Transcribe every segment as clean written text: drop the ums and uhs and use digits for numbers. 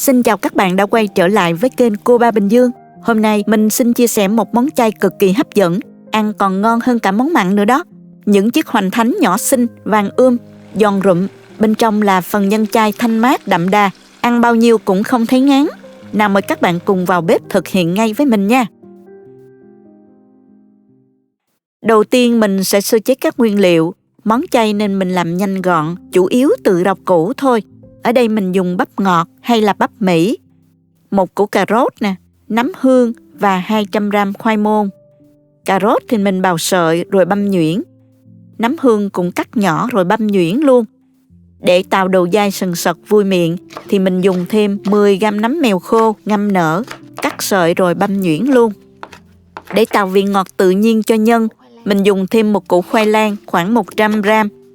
Xin chào các bạn đã quay trở lại với kênh Cô Ba Bình Dương. Hôm nay mình xin chia sẻ một món chay cực kỳ hấp dẫn, ăn còn ngon hơn cả món mặn nữa đó. Những chiếc hoành thánh nhỏ xinh, vàng giòn rụm, bên trong là phần nhân chay thanh mát đậm đà, ăn bao nhiêu cũng không thấy ngán. Nào mời các bạn cùng vào bếp thực hiện ngay với mình nha. Đầu tiên mình sẽ sơ chế các nguyên liệu. Món chay nên mình làm nhanh gọn, chủ yếu từ rau củ thôi. Ở đây mình dùng bắp ngọt hay là bắp Mỹ, một củ cà rốt nè, nấm hương và 200 g khoai môn. Cà rốt thì mình bào sợi rồi băm nhuyễn. Nấm hương cũng cắt nhỏ rồi băm nhuyễn luôn. Để tạo độ dai sần sật vui miệng thì mình dùng thêm 10 g nấm mèo khô ngâm nở, cắt sợi rồi băm nhuyễn luôn. Để tạo vị ngọt tự nhiên cho nhân, mình dùng thêm một củ khoai lang khoảng 100 g.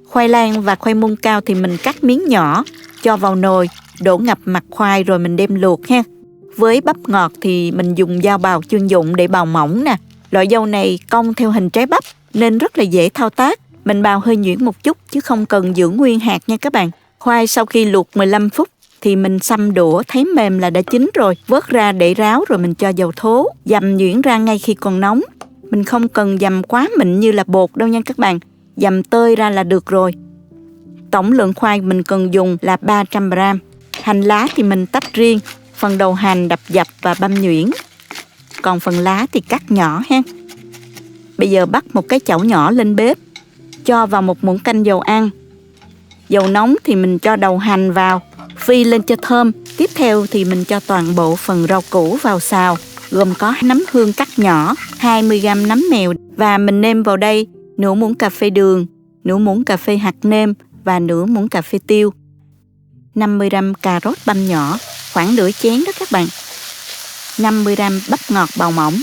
Khoai lang và khoai môn cao thì mình cắt miếng nhỏ, cho vào nồi, đổ ngập mặt khoai rồi mình đem luộc ha. Với bắp ngọt thì mình dùng dao bào chuyên dụng để bào mỏng nè. Loại dao này cong theo hình trái bắp nên rất là dễ thao tác. Mình bào hơi nhuyễn một chút chứ không cần giữ nguyên hạt nha các bạn. Khoai sau khi luộc 15 phút thì mình xăm đũa thấy mềm là đã chín rồi. Vớt ra để ráo rồi mình cho dầu thố, dằm nhuyễn ra ngay khi còn nóng. Mình không cần dằm quá mịn như là bột đâu nha các bạn. Dằm tơi ra là được rồi. Tổng lượng khoai mình cần dùng là 300 g. Hành lá thì mình tách riêng, phần đầu hành đập dập và băm nhuyễn. Còn phần lá thì cắt nhỏ ha. Bây giờ bắt một cái chảo nhỏ lên bếp, cho vào một muỗng canh dầu ăn. Dầu nóng thì mình cho đầu hành vào, phi lên cho thơm. Tiếp theo thì mình cho toàn bộ phần rau củ vào xào, gồm có nấm hương cắt nhỏ, 20 g nấm mèo và mình nêm vào đây nửa muỗng cà phê đường, nửa muỗng cà phê hạt nêm và nửa muỗng cà phê tiêu. 50 g cà rốt băm nhỏ, khoảng nửa chén đó các bạn. 50 g bắp ngọt bào mỏng.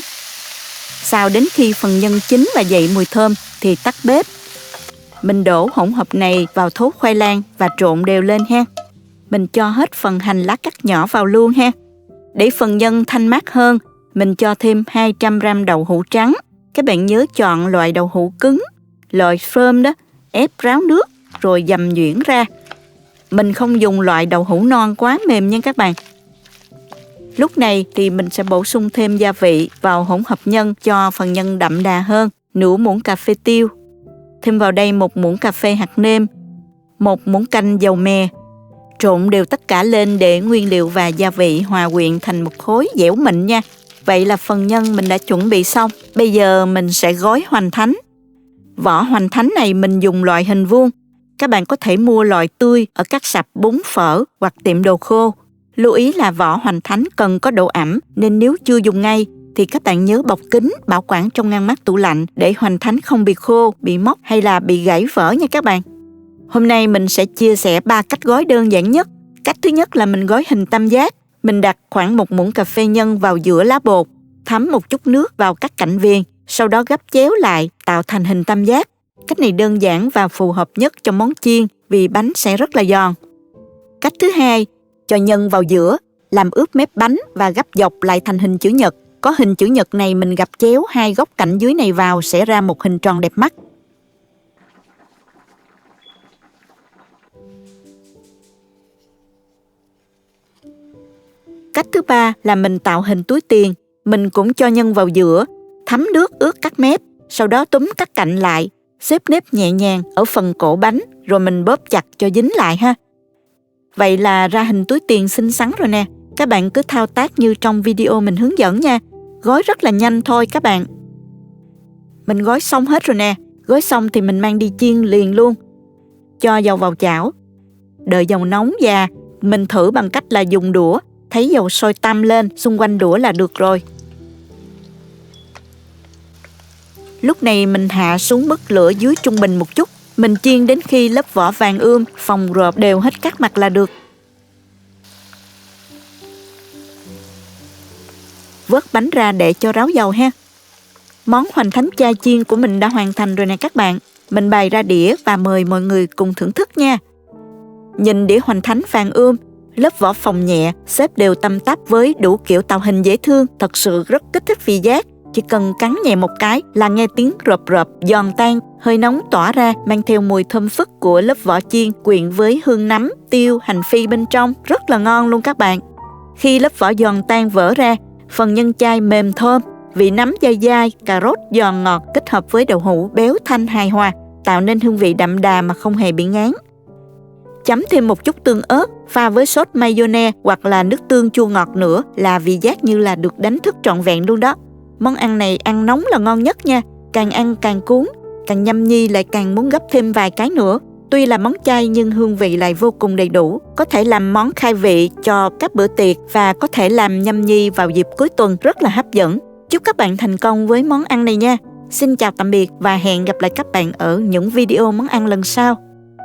Xào đến khi phần nhân chín và dậy mùi thơm thì tắt bếp. Mình đổ hỗn hợp này vào thố khoai lang và trộn đều lên ha. Mình cho hết phần hành lá cắt nhỏ vào luôn ha. Để phần nhân thanh mát hơn, mình cho thêm 200 g đậu hũ trắng. Các bạn nhớ chọn loại đậu hũ cứng, loại phơm đó, ép ráo nước rồi dằm nhuyễn ra. Mình không dùng loại đậu hũ non quá mềm nha các bạn. Lúc này thì mình sẽ bổ sung thêm gia vị vào hỗn hợp nhân cho phần nhân đậm đà hơn. Nửa muỗng cà phê tiêu. Thêm vào đây một muỗng cà phê hạt nêm, một muỗng canh dầu mè. Trộn đều tất cả lên để nguyên liệu và gia vị hòa quyện thành một khối dẻo mịn nha. Vậy là phần nhân mình đã chuẩn bị xong. Bây giờ mình sẽ gói hoành thánh. Vỏ hoành thánh này mình dùng loại hình vuông. Các bạn có thể mua loại tươi ở các sạp bún phở hoặc tiệm đồ khô. Lưu ý là vỏ hoành thánh cần có độ ẩm nên nếu chưa dùng ngay thì các bạn nhớ bọc kín, bảo quản trong ngăn mát tủ lạnh để hoành thánh không bị khô, bị mốc hay là bị gãy vỡ nha các bạn. Hôm nay mình sẽ chia sẻ 3 cách gói đơn giản nhất. Cách thứ nhất là mình gói hình tam giác. Mình đặt khoảng 1 muỗng cà phê nhân vào giữa lá bột, thấm một chút nước vào các cạnh viền, sau đó gấp chéo lại tạo thành hình tam giác. Cách này đơn giản và phù hợp nhất cho món chiên vì bánh sẽ rất là giòn. Cách thứ hai, cho nhân vào giữa, làm ướp mép bánh và gấp dọc lại thành hình chữ nhật. Có hình chữ nhật này mình gập chéo 2 góc cạnh dưới này vào sẽ ra một hình tròn đẹp mắt. Cách thứ ba là mình tạo hình túi tiền. Mình cũng cho nhân vào giữa, thấm nước ướt các mép, sau đó túm các cạnh lại, xếp nếp nhẹ nhàng ở phần cổ bánh rồi mình bóp chặt cho dính lại ha. Vậy là ra hình túi tiền xinh xắn rồi nè. Các bạn cứ thao tác như trong video mình hướng dẫn nha. Gói rất là nhanh thôi các bạn. Mình gói xong hết rồi nè. Gói xong thì mình mang đi chiên liền luôn. Cho dầu vào chảo. Đợi dầu nóng và mình thử bằng cách là dùng đũa. Thấy dầu sôi tăm lên xung quanh đũa là được rồi. Lúc này mình hạ xuống mức lửa dưới trung bình một chút. Mình chiên đến khi lớp vỏ vàng phồng rộp đều hết các mặt là được. Vớt bánh ra để cho ráo dầu ha. Món hoành thánh chay chiên của mình đã hoàn thành rồi nè các bạn. Mình bày ra đĩa và mời mọi người cùng thưởng thức nha. Nhìn đĩa hoành thánh vàng lớp vỏ phồng nhẹ, xếp đều tăm tắp với đủ kiểu tạo hình dễ thương, thật sự rất kích thích vị giác. Chỉ cần cắn nhẹ một cái là nghe tiếng rộp rộp, giòn tan, hơi nóng tỏa ra, mang theo mùi thơm phức của lớp vỏ chiên quyện với hương nấm, tiêu, hành phi bên trong, rất là ngon luôn các bạn. Khi lớp vỏ giòn tan vỡ ra, phần nhân chay mềm thơm, vị nấm dai dai, cà rốt giòn ngọt kết hợp với đậu hũ béo thanh hài hòa, tạo nên hương vị đậm đà mà không hề bị ngán. Chấm thêm một chút tương ớt, pha với sốt mayonnaise hoặc là nước tương chua ngọt nữa là vị giác như là được đánh thức trọn vẹn luôn đó. Món ăn này ăn nóng là ngon nhất nha, càng ăn càng cuốn, càng nhâm nhi lại càng muốn gấp thêm vài cái nữa. Tuy là món chay nhưng hương vị lại vô cùng đầy đủ, có thể làm món khai vị cho các bữa tiệc và có thể làm nhâm nhi vào dịp cuối tuần rất là hấp dẫn. Chúc các bạn thành công với món ăn này nha. Xin chào tạm biệt và hẹn gặp lại các bạn ở những video món ăn lần sau.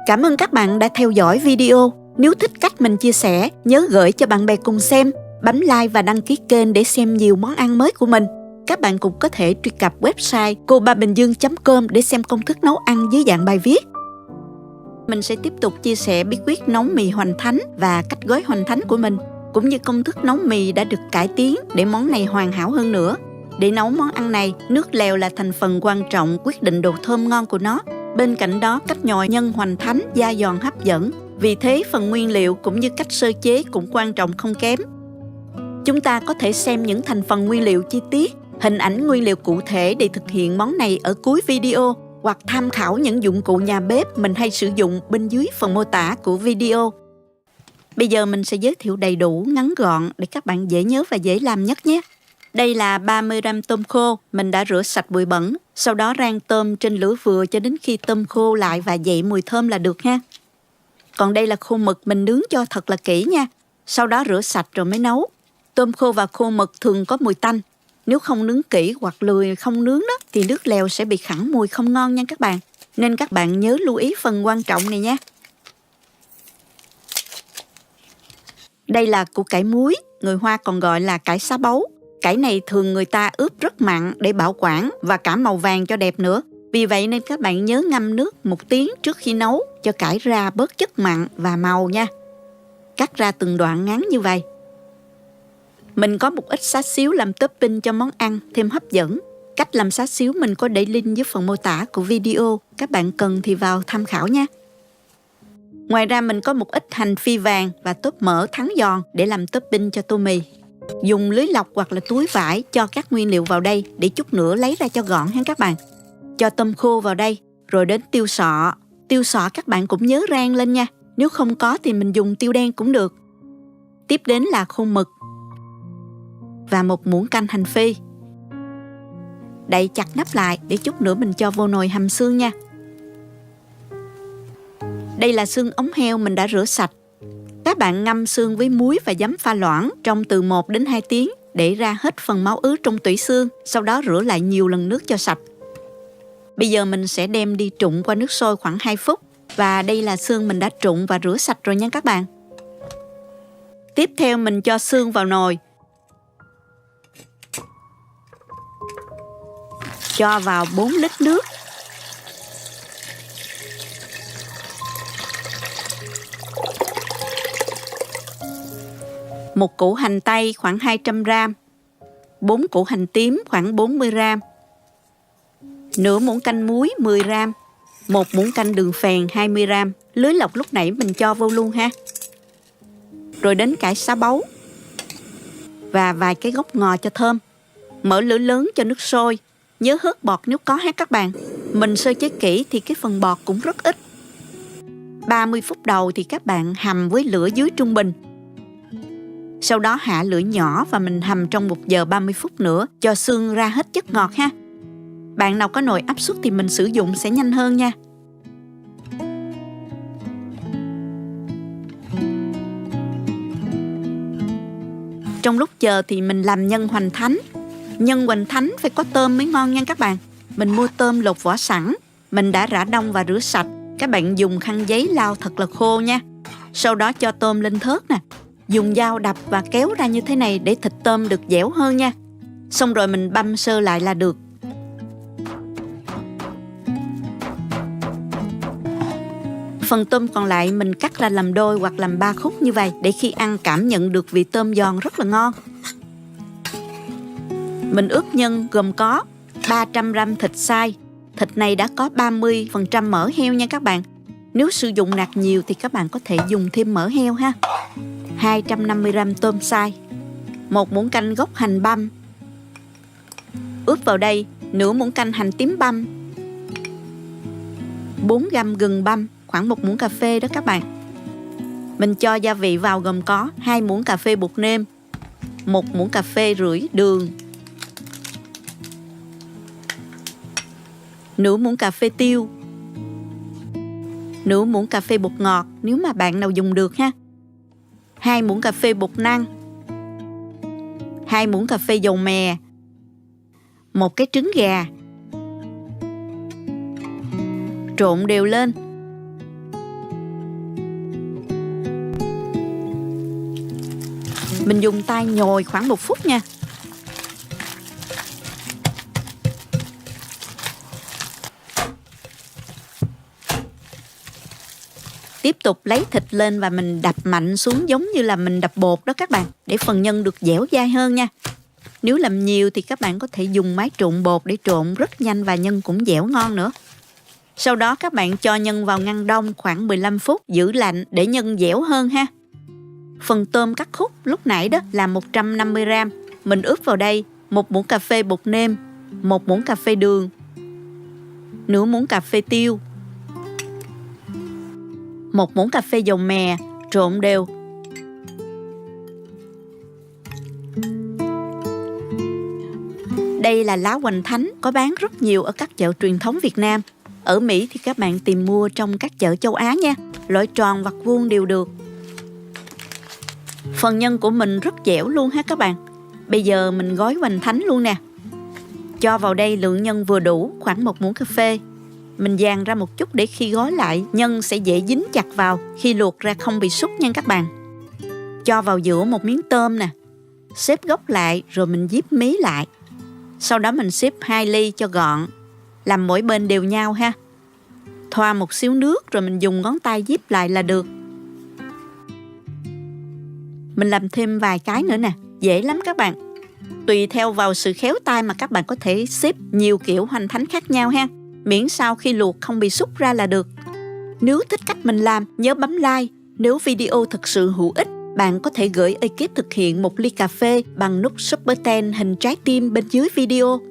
Cảm ơn các bạn đã theo dõi video. Nếu thích cách mình chia sẻ, nhớ gửi cho bạn bè cùng xem, bấm like và đăng ký kênh để xem nhiều món ăn mới của mình. Các bạn cũng có thể truy cập website cobabình dương.com để xem công thức nấu ăn dưới dạng bài viết. Mình sẽ tiếp tục chia sẻ bí quyết nấu mì hoành thánh và cách gói hoành thánh của mình, cũng như công thức nấu mì đã được cải tiến để món này hoàn hảo hơn nữa. Để nấu món ăn này, nước lèo là thành phần quan trọng quyết định độ thơm ngon của nó. Bên cạnh đó, cách nhồi nhân hoành thánh dai giòn hấp dẫn. Vì thế, phần nguyên liệu cũng như cách sơ chế cũng quan trọng không kém. Chúng ta có thể xem những thành phần nguyên liệu chi tiết, hình ảnh nguyên liệu cụ thể để thực hiện món này ở cuối video, hoặc tham khảo những dụng cụ nhà bếp mình hay sử dụng bên dưới phần mô tả của video. Bây giờ mình sẽ giới thiệu đầy đủ, ngắn gọn để các bạn dễ nhớ và dễ làm nhất nhé. Đây là 30 gram tôm khô, mình đã rửa sạch bụi bẩn, sau đó rang tôm trên lửa vừa cho đến khi tôm khô lại và dậy mùi thơm là được ha. Còn đây là khô mực, mình nướng cho thật là kỹ nha, sau đó rửa sạch rồi mới nấu. Tôm khô và khô mực thường có mùi tanh. Nếu không nướng kỹ hoặc lười không nướng đó, thì nước lèo sẽ bị khẳng mùi không ngon nha các bạn. Nên các bạn nhớ lưu ý phần quan trọng này nha. Đây là củ cải muối, người Hoa còn gọi là cải xá bấu. Cải này thường người ta ướp rất mặn để bảo quản và cả màu vàng cho đẹp nữa. Vì vậy nên các bạn nhớ ngâm nước 1 tiếng trước khi nấu cho cải ra bớt chất mặn và màu nha. Cắt ra từng đoạn ngắn như vậy. Mình có một ít xá xíu làm topping cho món ăn thêm hấp dẫn. Cách làm xá xíu mình có để link dưới phần mô tả của video. Các bạn cần thì vào tham khảo nha. Ngoài ra mình có một ít hành phi vàng và tóp mỡ thắng giòn để làm topping cho tô mì. Dùng lưới lọc hoặc là túi vải cho các nguyên liệu vào đây để chút nữa lấy ra cho gọn ha các bạn. Cho tôm khô vào đây, rồi đến tiêu sọ. Tiêu sọ các bạn cũng nhớ rang lên nha. Nếu không có thì mình dùng tiêu đen cũng được. Tiếp đến là khô mực và 1 muỗng canh hành phi. Đậy chặt nắp lại để chút nữa mình cho vô nồi hầm xương nha. Đây là xương ống heo mình đã rửa sạch. Các bạn ngâm xương với muối và giấm pha loãng trong từ 1 đến 2 tiếng để ra hết phần máu ứ trong tủy xương, sau đó rửa lại nhiều lần nước cho sạch. Bây giờ mình sẽ đem đi trụng qua nước sôi khoảng 2 phút. Và đây là xương mình đã trụng và rửa sạch rồi nha các bạn. Tiếp theo mình cho xương vào nồi. Cho vào 4 lít nước. Một củ hành tây khoảng 200 gram. 4 củ hành tím khoảng 40 gram. Nửa muỗng canh muối 10 gram. 1 muỗng canh đường phèn 20 gram. Lưới lọc lúc nãy mình cho vô luôn ha. Rồi đến cải xá bấu. Và vài cái gốc ngò cho thơm. Mở lửa lớn cho nước sôi. Nhớ hớt bọt nếu có ha các bạn. Mình sơ chế kỹ thì cái phần bọt cũng rất ít. 30 phút đầu thì các bạn hầm với lửa dưới trung bình. Sau đó hạ lửa nhỏ và mình hầm trong 1 giờ 30 phút nữa cho xương ra hết chất ngọt ha. Bạn nào có nồi áp suất thì mình sử dụng sẽ nhanh hơn nha. Trong lúc chờ thì mình làm nhân hoành thánh. Nhân hoành thánh phải có tôm mới ngon nha các bạn. Mình mua tôm lột vỏ sẵn. Mình đã rã đông và rửa sạch. Các bạn dùng khăn giấy lau thật là khô nha. Sau đó cho tôm lên thớt nè. Dùng dao đập và kéo ra như thế này để thịt tôm được dẻo hơn nha. Xong rồi mình băm sơ lại là được. Phần tôm còn lại mình cắt ra làm đôi hoặc làm 3 khúc như vậy để khi ăn cảm nhận được vị tôm giòn rất là ngon. Mình ướp nhân gồm có 300 gram thịt xay. Thịt này đã có 30% mỡ heo nha các bạn. Nếu sử dụng nạc nhiều thì các bạn có thể dùng thêm mỡ heo ha. 250g tôm xay, 1 muỗng canh gốc hành băm. Ướp vào đây nửa muỗng canh hành tím băm, 4g gừng băm, khoảng 1 muỗng cà phê đó các bạn. Mình cho gia vị vào gồm có 2 muỗng cà phê bột nêm, 1 muỗng cà phê rưỡi đường, nửa muỗng cà phê tiêu, nửa muỗng cà phê bột ngọt nếu mà bạn nào dùng được ha, 2 muỗng cà phê bột năng, 2 muỗng cà phê dầu mè, 1 cái trứng gà. Trộn đều lên. Mình dùng tay nhồi khoảng 1 phút nha. Tiếp tục lấy thịt lên và mình đập mạnh xuống giống như là mình đập bột đó các bạn, để phần nhân được dẻo dai hơn nha. Nếu làm nhiều thì các bạn có thể dùng máy trộn bột để trộn rất nhanh và nhân cũng dẻo ngon nữa. Sau đó các bạn cho nhân vào ngăn đông khoảng 15 phút, giữ lạnh để nhân dẻo hơn ha. Phần tôm cắt khúc lúc nãy đó là 150g. Mình ướp vào đây 1 muỗng cà phê bột nêm, 1 muỗng cà phê đường, nửa muỗng cà phê tiêu, 1 muỗng cà phê dầu mè, trộn đều. Đây là lá hoành thánh, có bán rất nhiều ở các chợ truyền thống Việt Nam. Ở Mỹ thì các bạn tìm mua trong các chợ châu Á nha, loại tròn hoặc vuông đều được. Phần nhân của mình rất dẻo luôn ha các bạn. Bây giờ mình gói hoành thánh luôn nè. Cho vào đây lượng nhân vừa đủ, khoảng 1 muỗng cà phê. Mình dàn ra một chút để khi gói lại, nhân sẽ dễ dính chặt vào, khi luộc ra không bị sút nha các bạn. Cho vào giữa một miếng tôm nè, xếp góc lại rồi mình díp mí lại. Sau đó mình xếp 2 ly cho gọn, làm mỗi bên đều nhau ha. Thoa một xíu nước rồi mình dùng ngón tay díp lại là được. Mình làm thêm vài cái nữa nè, dễ lắm các bạn. Tùy theo vào sự khéo tay mà các bạn có thể xếp nhiều kiểu hoành thánh khác nhau ha. Miễn sao khi luộc không bị sút ra là được. Nếu thích cách mình làm, nhớ bấm like. Nếu video thực sự hữu ích, bạn có thể gửi ekip thực hiện 1 ly cà phê bằng nút Super Ten hình trái tim bên dưới video.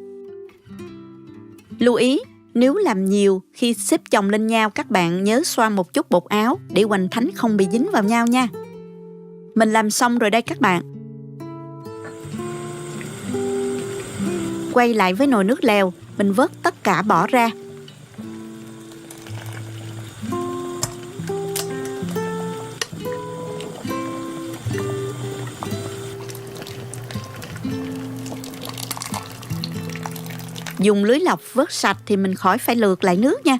Lưu ý, nếu làm nhiều, khi xếp chồng lên nhau các bạn nhớ xoa một chút bột áo để hoành thánh không bị dính vào nhau nha. Mình làm xong rồi đây các bạn. Quay lại với nồi nước lèo, mình vớt tất cả bỏ ra. Dùng lưới lọc vớt sạch thì mình khỏi phải lượt lại nước nha.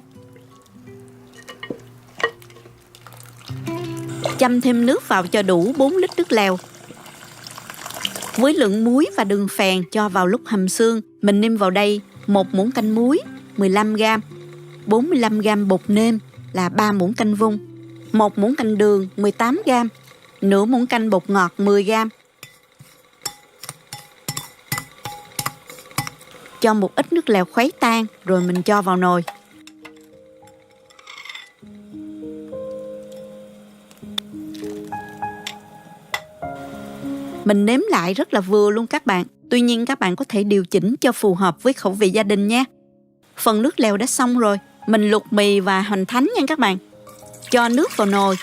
Châm thêm nước vào cho đủ 4 lít nước lèo. Với lượng muối và đường phèn cho vào lúc hầm xương, mình nêm vào đây 1 muỗng canh muối 15g, 45g bột nêm là 3 muỗng canh vung, 1 muỗng canh đường 18g, nửa muỗng canh bột ngọt 10g. Cho một ít nước lèo khuấy tan rồi mình cho vào nồi. Mình nếm lại rất là vừa luôn các bạn. Tuy nhiên các bạn có thể điều chỉnh cho phù hợp với khẩu vị gia đình nha. Phần nước lèo đã xong rồi. Mình luộc mì và hoành thánh nha các bạn. Cho nước vào nồi.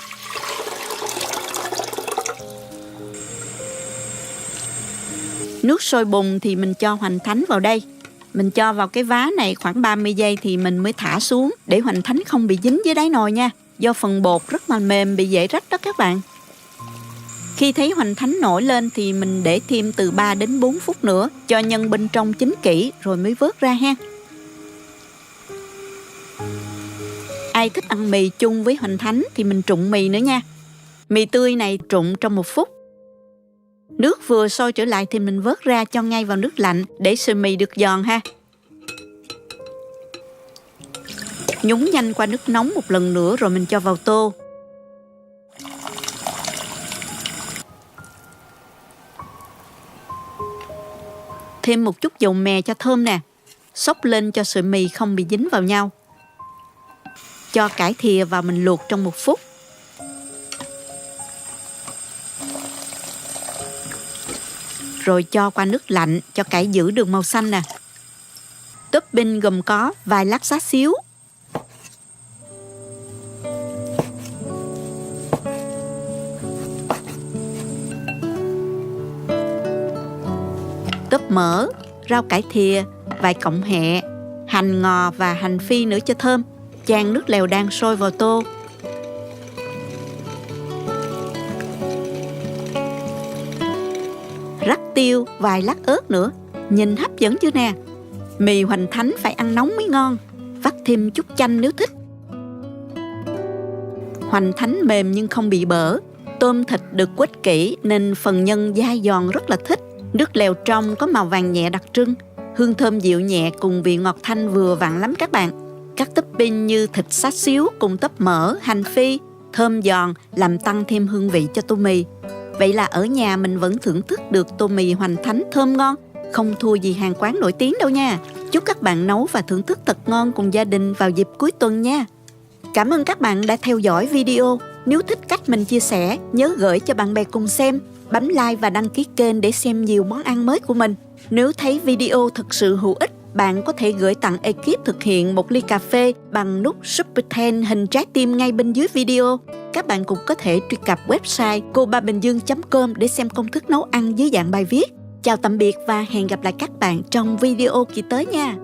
Nước sôi bùng thì mình cho hoành thánh vào đây. Mình cho vào cái vá này khoảng 30 giây thì mình mới thả xuống để hoành thánh không bị dính dưới đáy nồi nha. Do phần bột rất là mềm, bị dễ rách đó các bạn. Khi thấy hoành thánh nổi lên thì mình để thêm từ 3 đến 4 phút nữa cho nhân bên trong chín kỹ rồi mới vớt ra ha. Ai thích ăn mì chung với hoành thánh thì mình trụng mì nữa nha. Mì tươi này trụng trong 1 phút. Nước vừa sôi trở lại thì mình vớt ra cho ngay vào nước lạnh để sợi mì được giòn ha. Nhúng nhanh qua nước nóng một lần nữa rồi mình cho vào tô. Thêm một chút dầu mè cho thơm nè. Xóc lên cho sợi mì không bị dính vào nhau. Cho cải thìa vào mình luộc trong 1 phút. rồi cho qua nước lạnh cho cải giữ được màu xanh nè. Topping gồm có vài lát xá xíu, tóp mỡ, rau cải thìa, vài cọng hẹ, hành ngò và hành phi nữa cho thơm. Chan nước lèo đang sôi vào tô. Rắc tiêu, vài lát ớt nữa. Nhìn hấp dẫn chưa nè. Mì hoành thánh phải ăn nóng mới ngon. Vắt thêm chút chanh nếu thích. Hoành thánh mềm nhưng không bị bở. Tôm thịt được quết kỹ nên phần nhân dai giòn rất là thích. Nước lèo trong có màu vàng nhẹ đặc trưng. Hương thơm dịu nhẹ cùng vị ngọt thanh vừa vặn lắm các bạn. Các topping như thịt xá xíu cùng tóp mỡ, hành phi, thơm giòn làm tăng thêm hương vị cho tô mì. Vậy là ở nhà mình vẫn thưởng thức được tô mì hoành thánh thơm ngon, không thua gì hàng quán nổi tiếng đâu nha. Chúc các bạn nấu và thưởng thức thật ngon cùng gia đình vào dịp cuối tuần nha. Cảm ơn các bạn đã theo dõi video. Nếu thích cách mình chia sẻ, nhớ gửi cho bạn bè cùng xem, bấm like và đăng ký kênh để xem nhiều món ăn mới của mình. Nếu thấy video thực sự hữu ích, bạn có thể gửi tặng ekip thực hiện một ly cà phê bằng nút Super Thanks hình trái tim ngay bên dưới video. Các bạn cũng có thể truy cập website cobabinhdương.com để xem công thức nấu ăn dưới dạng bài viết. Chào tạm biệt và hẹn gặp lại các bạn trong video kỳ tới nha.